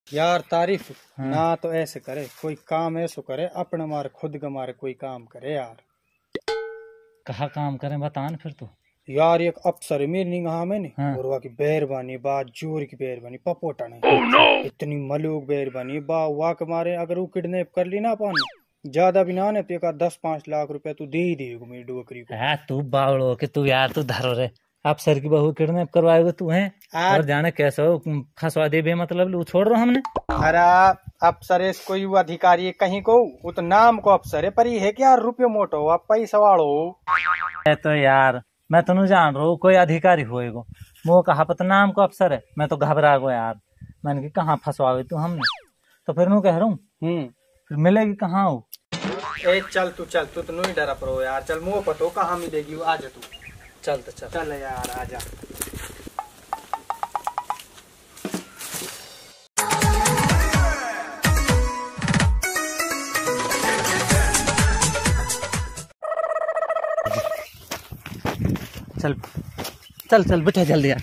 यार तारीफ ना तो ऐसे करे, कोई काम ऐसा करे अपने मारे खुद के मारे कोई काम करे यार। कहा काम करें बतान फिर तो। यार एक अफसर है मेरी निगाह में नहीं, हाँ। और वहाँ की बेरबानी बा, जोर की बेरबानी पपोटा नहीं इतनी मलूक बेरबानी बा, वहाँ के मारे अगर वो किडनैप कर ली ना अपन ज्यादा भी ना ने तो 10-5 लाख रुपया तू दे ही देगा मेरी डोकरी को। तू बावड़ो के तू यार तू धरो रे, अफसर की बहू किडनैप करवाएगा तू है और जाने कैसे हो फंसवा दे बे मतलब लू छोड़ रहा हमने। अरे अफसर है कोई अधिकारी है कहीं को, वो तो नाम को अफसर है पर ये है कि यार रुपये मोटो आप पैसा वाड़ो। तो यार मैं तो नहीं जान रहा हूँ कोई अधिकारी होएगो, वो कहा पता नाम को अफसर है, मैं तो घबरा गो यार। मैंने कि कहाँ फंसवावे तू हमने, तो फिर मैं कह रहा हूँ फिर मिलेगी कहाँ हो। ए चल तू तो नहीं डरा पड़ो यार, चल मुँह पतो कहाँ मिलेगी, आ जा तू। चल तो चल चल यार आ जा। चल चल चल बेटा जल्दी यार।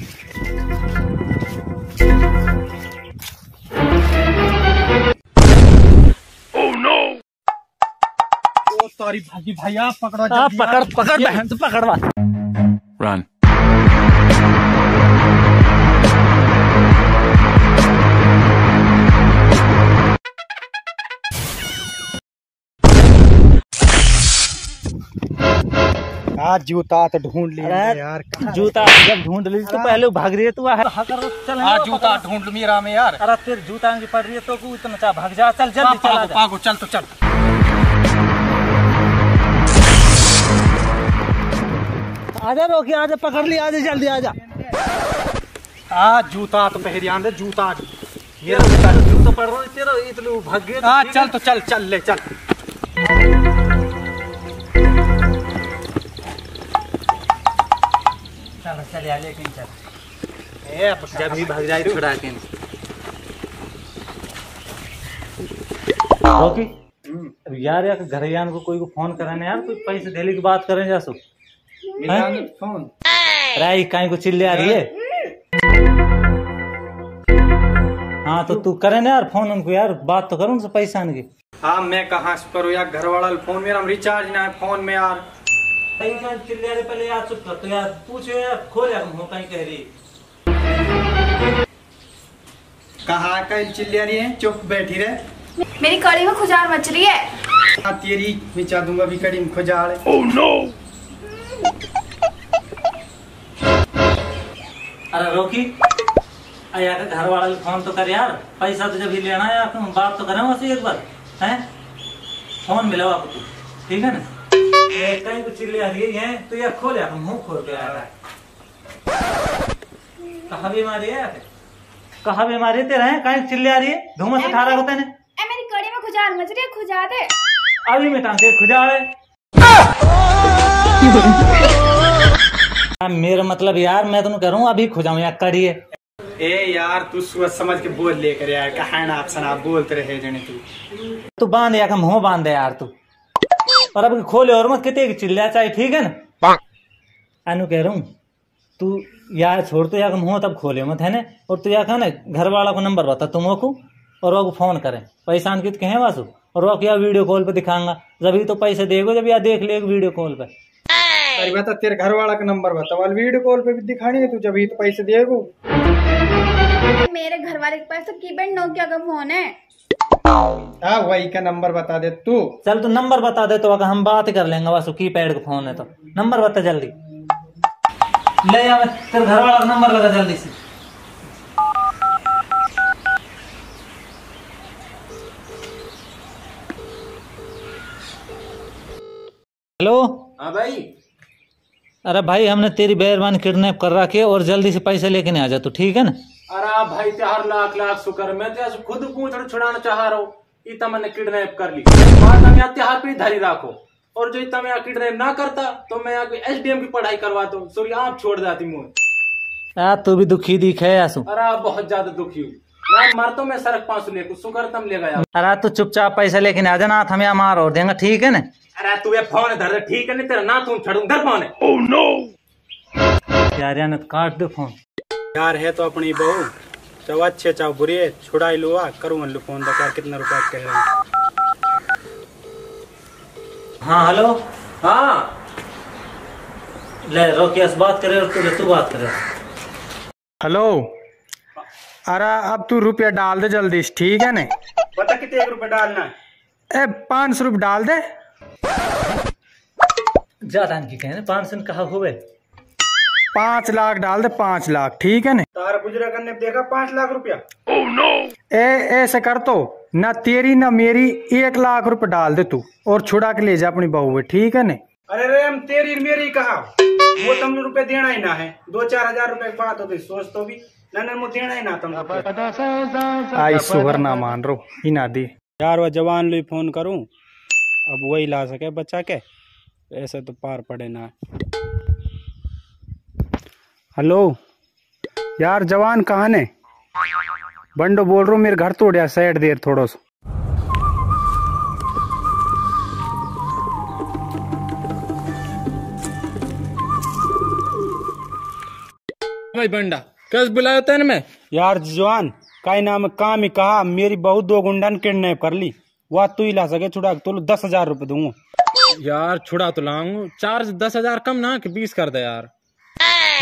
सॉरी भागी भैया पकड़ो पकड़ पकड़ बहन से पकड़वा। Run. आज जूता तो ढूंढ लिया यार, जूता जब ढूंढ ली तो पहले भाग रही है तू। चल आज जूता ढूंढ मेरा में यार। अरे फिर जूता की पड़ रही है तो इतना चाह भाग जा। चल जल्दी चला जा। पागो चल तो चल। आजा रोकी आजा पकड़ ली आजा जल्दी आजा। आज जूता तो पहरियान दे जूता ये जूता पड़ रहा है तेरा इतने भाग गए। चल तो चल चल ले चल। चल चल यार लेकिन चल जब भी भाग जाए छुड़ा के रोकी यार घर यान को कोई को फोन कराने यार, कोई पैसे देने की बात करें जा सो फोन राई कहीं को चिल्ले आ रही है। हाँ तो तू करे ना यार फोन उनको यार, बात तो करो उनसे पैसा आने की। हाँ मैं कहाँ से करूँ यार, घर वाला फोन मेरा रिचार्ज ना है फोन में यार। चिल्ले रहे पहले यार चुप कर तो यार पूछो यार खोल यार हो कहीं कह रही कहाँ कहीं चिल्ले रही है, चुप बैठी रहे। मेरी कड़ी में खुजार मच रही है। तेरी मिचा दूंगा भी कड़ी में खुजार। Oh no! अरे रोकी यार घर वाले फोन तो कर यार, पैसा तो जब ही लेना है यार तुम बात तो करें वैसे एक बार है। फोन मिला आपको तू ठीक है ना, कहीं कुछ चिल्ले आ रही है तो यार खोल यार मुंह खोल के यार। कहाँ बीमारी है कहाँ बीमारी तेरा है, कहीं चिल्ले आ रही है धुआं से ठारा होता है। मेरी कड़ी में खुजार मच रही है, खुजा दे अभी मैं टांग खुजा है। मेरा मतलब यार मैं तो कह रहा हूँ अभी खुजाऊं यार कड़ी है। ए यार तू सोच समझ के बोल लेकर यार, कहा ना आप सना बोलते रहे जने तू बांध यार मुंह बांध दे यार तू, और अब खोले और मत कितने चिल्ला चाहिए ठीक है ना। अनु कह रहा हूँ तू यार छोड़ तो यार मुंह तब खोले मत है ना, और तू यार ना घर वाला को नंबर बता तुम को और वो फोन करें पैसा अंकित कहे वासु, और वो क्या वीडियो कॉल पे दिखाऊंगा जब तो पैसे देगो जब यार देख ले वीडियो कॉल पे। अरे बता तेरे घर वाला का नंबर बता, वाल वीडियो कॉल पे भी दिखानी है तू जब ही तो पैसे देगो। मेरे घर वाले के पास तो कीपैड नोकिया का फोन है। हाँ वही का नंबर बता दे तू। चल तू नंबर बता दे तो अगर हम बात कर लेंगे वासु कीपैड का फोन है तो नंबर बता जल्दी ले यार, तेरे घर वाला का नंबर लगा जल्दी से। हेलो हाँ भाई। अरे भाई हमने तेरी बेरबान किडनैप कर रखी है और जल्दी से पैसे लेके नहीं आ जा तू ठीक है ना। अरे भाई त्यार लाख लाख शुक्र, मैं तो खुद पूछ छुड़ाना चाह रहा हूँ, इतना मैंने किडनैप कर ली। बात त्यार पे धरी राखो, और जो इतना मैं किडनैप ना करता तो मैं SDM की पढ़ाई करवाता हूँ, सॉरी आप छोड़ जाती मुझे। यार तू भी दुखी दिखे यासु। अरे बहुत ज्यादा दुखी हूँ मैं, मर तो मैं सड़क 500 ले शुक्र तुम ले गया। अरे तू चुपचाप पैसा लेके नहीं आ जाना, हम यहाँ मार और देंगे ठीक है ना। अरे तू ये फोन धर ठीक है नहीं, तेरा ना तुम छड़ू घर फोन है। Oh no! यार काट दो फोन। यार है तो अपनी बहू, चाहे अच्छे चाहे बुरे छुड़ाई लो करूँ लो फोन बता कितना रुपया कह रहे हैं। हाँ हेलो। हाँ ले रोकिया से बात करे और तू बात करे। हेलो, अरे अब तू रुपया डाल दे जल्दी से, ठीक है ने? बता कितने रुपया डालना है? 500 रुपये डाल दे। ज्यादा की कहे 500 कहा हुए 5 लाख डाल दे, 5 लाख, ठीक है ने? तारा गुजरा करने देखा 5 लाख रुपया। oh, no! ऐसे कर तो ना तेरी ना मेरी 1 लाख रुपए डाल दे तू और छुड़ा के ले जा अपनी बहू, ठीक है ने? अरे रे हम तेरी मेरी कहा, वो तुमने रुपए देना ही ना है, 2-4 हजार रुपए की बात होती सोच तो भी ना मुझे देना ही ना तुम। आई सुगर ना मान रो ही ना दी यार, वो जवान लो फोन करूं अब वही ला सके बच्चा के, ऐसे तो पार पड़े ना। हेलो यार जवान कहाँ ने? बंडो बोल रहा हूँ, मेरे घर तोड़िया साइड देर थोड़ा सा। भाई बंडा कैसे बुलाया तेन में? यार जवान काई नाम काम ही कहा, मेरी बहुत 2 गुंडा ने किडनैप कर ली, वह तू ही ला सके छुड़ा तो 10,000 रुपए दूंगा। यार छुड़ा तो लाऊंगा, 4 से 10,000 कम ना कि 20 कर दे यार।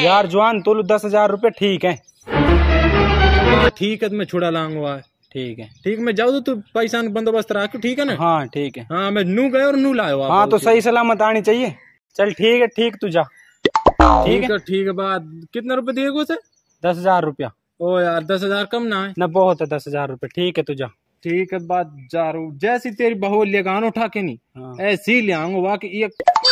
यार जवान तो 10,000 रुपए ठीक है? ठीक है तो मैं छुड़ा लाऊंगा। ठीक है, ठीक मैं जाऊँ तो पैसा बंदोबस्त रखो, ठीक है ना? हाँ ठीक है। हाँ मैं नू गए और नू लायो। हाँ तो सही सलामत आनी चाहिए। चल ठीक है, ठीक तू जा। ठीक है बात कितना रुपए दिए उसे? 10,000 रुपया। ओ यार 10,000 कम ना है ना, बहुत है 10,000 रुपये। ठीक है तू जा। ठीक है बात जा रू, जैसी तेरी बहू लेगा उठा के नहीं। हाँ। ऐसी ले आऊंगा वाकई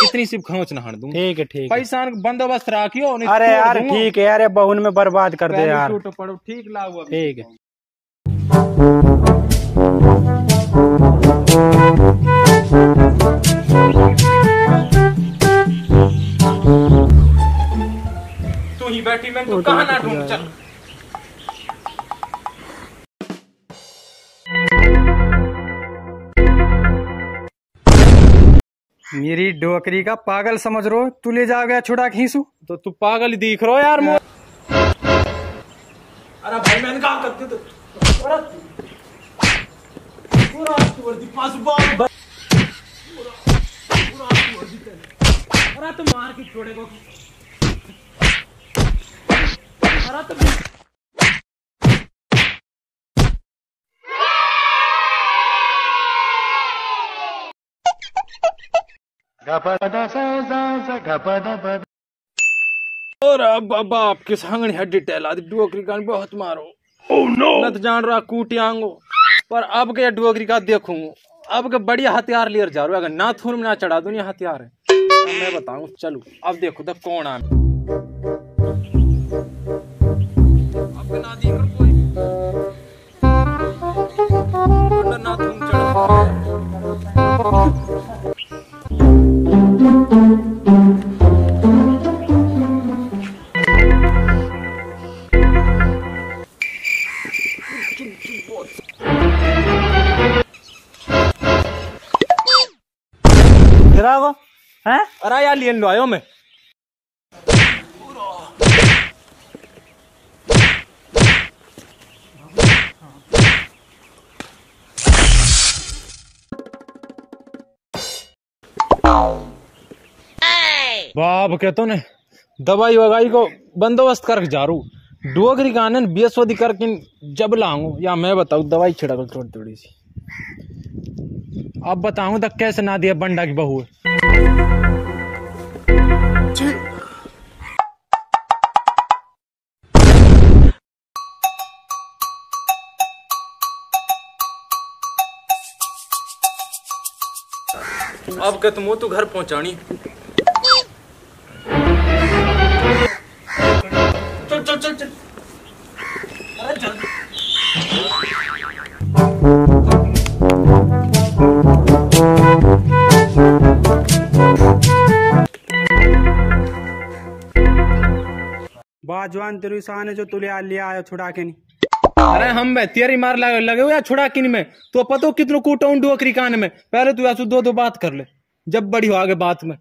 इतनी सिर्फ खोच ना हट दूं। ठीक है ठीक है, पैसा बंदोबस्त रखियो। अरे यार ठीक है यार, बहुन में बर्बाद कर दे यार। पड़ो ठीक लाओ। ठीक है। तू ही बैठी मैं तू कहाँ ना ढूंढ। चल मेरी डोकरी का पागल समझ रो, तू ले जा गया छुड़ा खींचू तो तू पागल ही दिख रहा यार। अरे भाई मैंने कहा करते तो अरे तो मार के छोड़ेगा। अरे तो और अब बाप के सांगनी हड्डी टहला दी डोकरी का बहुत मारो। न तो जान रहा कूटियांगो, पर अब के डोकरी का देखूं अब के बढ़िया हथियार लिए जा रहा, अगर नाथुन में ना चढ़ा दूं ये हथियार है मैं बताऊं। चलो अब देखो तो कौन आ अब ना दी कर कोई नाथुन चढ़ा। हैं? अरे यार लियन लो आयो मैं। बाप कहते ने दवाई वगाई को बंदोबस्त करके जा रू डोगरी का आनंद बेसवदी करके जब लाऊं या मैं बताऊं दवाई छिड़क थोड़ी थोड़ी सी। अब बताऊं तक कैसे ना दिया बंडा की बहू अब के तुम तो घर पहुंचानी। चल चल चल चल अरे जल्दी। बाजवान तेरी शान है जो तुले लिया आया छुड़ा के नहीं। अरे हम तेरी मार लगे हुआ छुड़ा किन में तो पतो कितनो कूटा डोकरी कान में। पहले तू ऐसो दो बात कर ले, जब बड़ी हो आगे बात में।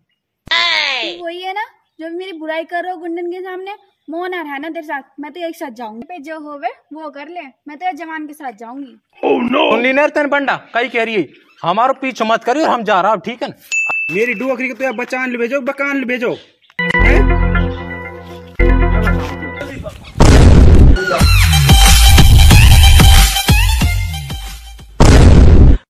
वही है ना जो भी मेरी बुराई कर रहे हो गुंडन के सामने, मोहन आ रहा है ना तेरे साथ, मैं तो एक साथ जाऊंगी पे जो होवे वो कर ले, मैं तो जवान के साथ जाऊंगी। सुनली नहीं तेन बंडा कई कह रही है हमारो पीछे मत करियो, हम जा रहा ठीक है ना। मेरी डुअकरी को तो यार बचान ले भेजो, बकान ले भेजो।